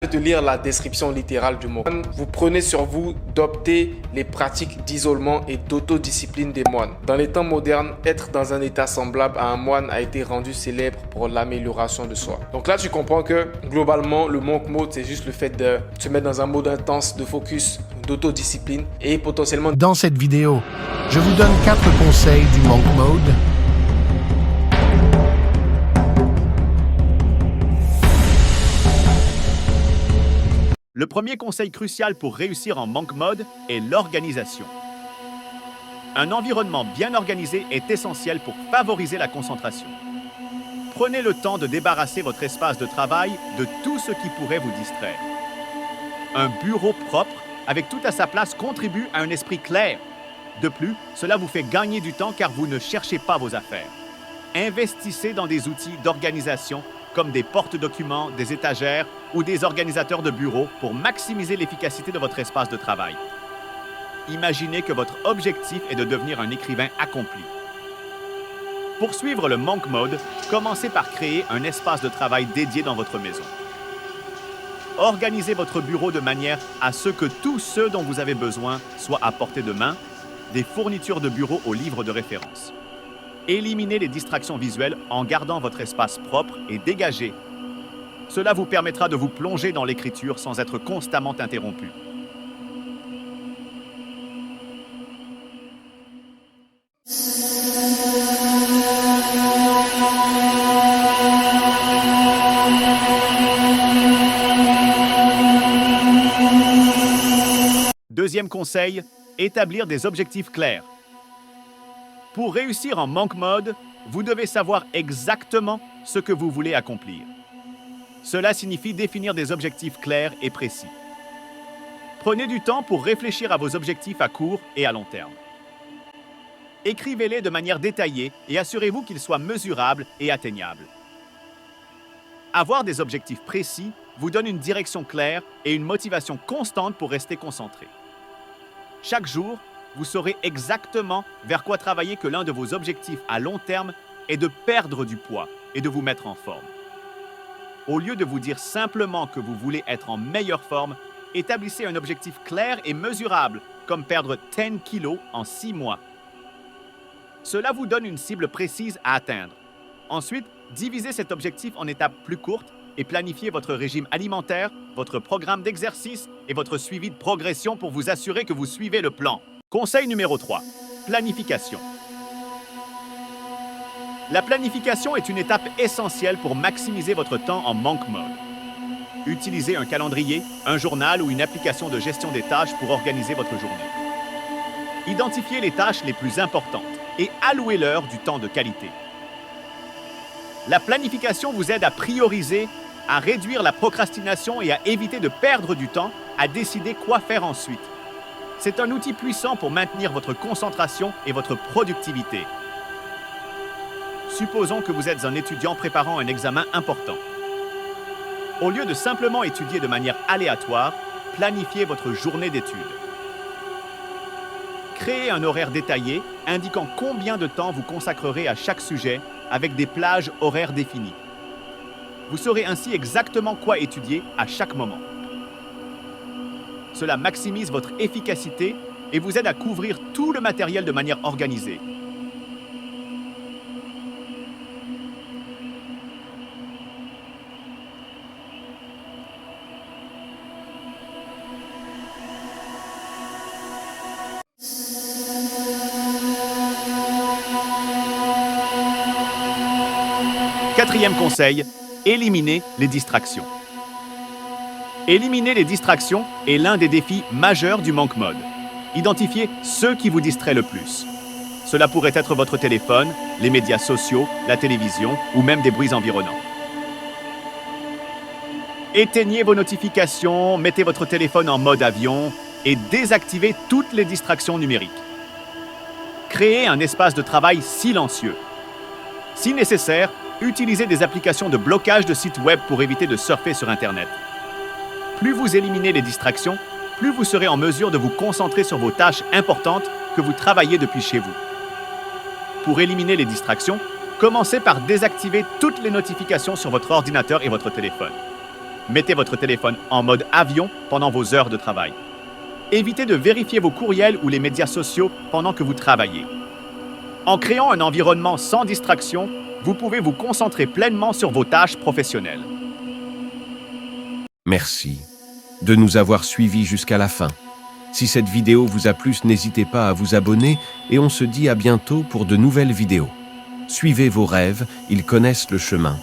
De lire la description littérale du mot. Vous prenez sur vous d'opter les pratiques d'isolement et d'autodiscipline des moines. Dans les temps modernes, être dans un état semblable à un moine a été rendu célèbre pour l'amélioration de soi. Donc là, tu comprends que globalement, le monk mode, c'est juste le fait de se mettre dans un mode intense de focus, d'autodiscipline et potentiellement... Dans cette vidéo, je vous donne 4 conseils du monk mode. Le premier conseil crucial pour réussir en monk mode est l'organisation. Un environnement bien organisé est essentiel pour favoriser la concentration. Prenez le temps de débarrasser votre espace de travail de tout ce qui pourrait vous distraire. Un bureau propre, avec tout à sa place, contribue à un esprit clair. De plus, cela vous fait gagner du temps car vous ne cherchez pas vos affaires. Investissez dans des outils d'organisation comme des porte-documents, des étagères ou des organisateurs de bureaux pour maximiser l'efficacité de votre espace de travail. Imaginez que votre objectif est de devenir un écrivain accompli. Pour suivre le monk mode, commencez par créer un espace de travail dédié dans votre maison. Organisez votre bureau de manière à ce que tout ce dont vous avez besoin soit à portée de main, des fournitures de bureau aux livres de référence. Éliminez les distractions visuelles en gardant votre espace propre et dégagé. Cela vous permettra de vous plonger dans l'écriture sans être constamment interrompu. Deuxième conseil, établir des objectifs clairs. Pour réussir en monk mode, vous devez savoir exactement ce que vous voulez accomplir. Cela signifie définir des objectifs clairs et précis. Prenez du temps pour réfléchir à vos objectifs à court et à long terme. Écrivez-les de manière détaillée et assurez-vous qu'ils soient mesurables et atteignables. Avoir des objectifs précis vous donne une direction claire et une motivation constante pour rester concentré. Chaque jour, vous saurez exactement vers quoi travailler que l'un de vos objectifs à long terme est de perdre du poids et de vous mettre en forme. Au lieu de vous dire simplement que vous voulez être en meilleure forme, établissez un objectif clair et mesurable, comme perdre 10 kilos en 6 mois. Cela vous donne une cible précise à atteindre. Ensuite, divisez cet objectif en étapes plus courtes et planifiez votre régime alimentaire, votre programme d'exercice et votre suivi de progression pour vous assurer que vous suivez le plan. Conseil numéro 3. Planification. La planification est une étape essentielle pour maximiser votre temps en monk mode. Utilisez un calendrier, un journal ou une application de gestion des tâches pour organiser votre journée. Identifiez les tâches les plus importantes et allouez-leur du temps de qualité. La planification vous aide à prioriser, à réduire la procrastination et à éviter de perdre du temps à décider quoi faire ensuite. C'est un outil puissant pour maintenir votre concentration et votre productivité. Supposons que vous êtes un étudiant préparant un examen important. Au lieu de simplement étudier de manière aléatoire, planifiez votre journée d'études. Créez un horaire détaillé indiquant combien de temps vous consacrerez à chaque sujet avec des plages horaires définies. Vous saurez ainsi exactement quoi étudier à chaque moment. Cela maximise votre efficacité et vous aide à couvrir tout le matériel de manière organisée. Quatrième conseil, éliminez les distractions. Éliminer les distractions est l'un des défis majeurs du monk mode. Identifiez ceux qui vous distraient le plus. Cela pourrait être votre téléphone, les médias sociaux, la télévision ou même des bruits environnants. Éteignez vos notifications, mettez votre téléphone en mode avion et désactivez toutes les distractions numériques. Créez un espace de travail silencieux. Si nécessaire, utilisez des applications de blocage de sites web pour éviter de surfer sur Internet. Plus vous éliminez les distractions, plus vous serez en mesure de vous concentrer sur vos tâches importantes que vous travaillez depuis chez vous. Pour éliminer les distractions, commencez par désactiver toutes les notifications sur votre ordinateur et votre téléphone. Mettez votre téléphone en mode avion pendant vos heures de travail. Évitez de vérifier vos courriels ou les médias sociaux pendant que vous travaillez. En créant un environnement sans distraction, vous pouvez vous concentrer pleinement sur vos tâches professionnelles. Merci de nous avoir suivis jusqu'à la fin. Si cette vidéo vous a plu, n'hésitez pas à vous abonner et on se dit à bientôt pour de nouvelles vidéos. Suivez vos rêves, ils connaissent le chemin.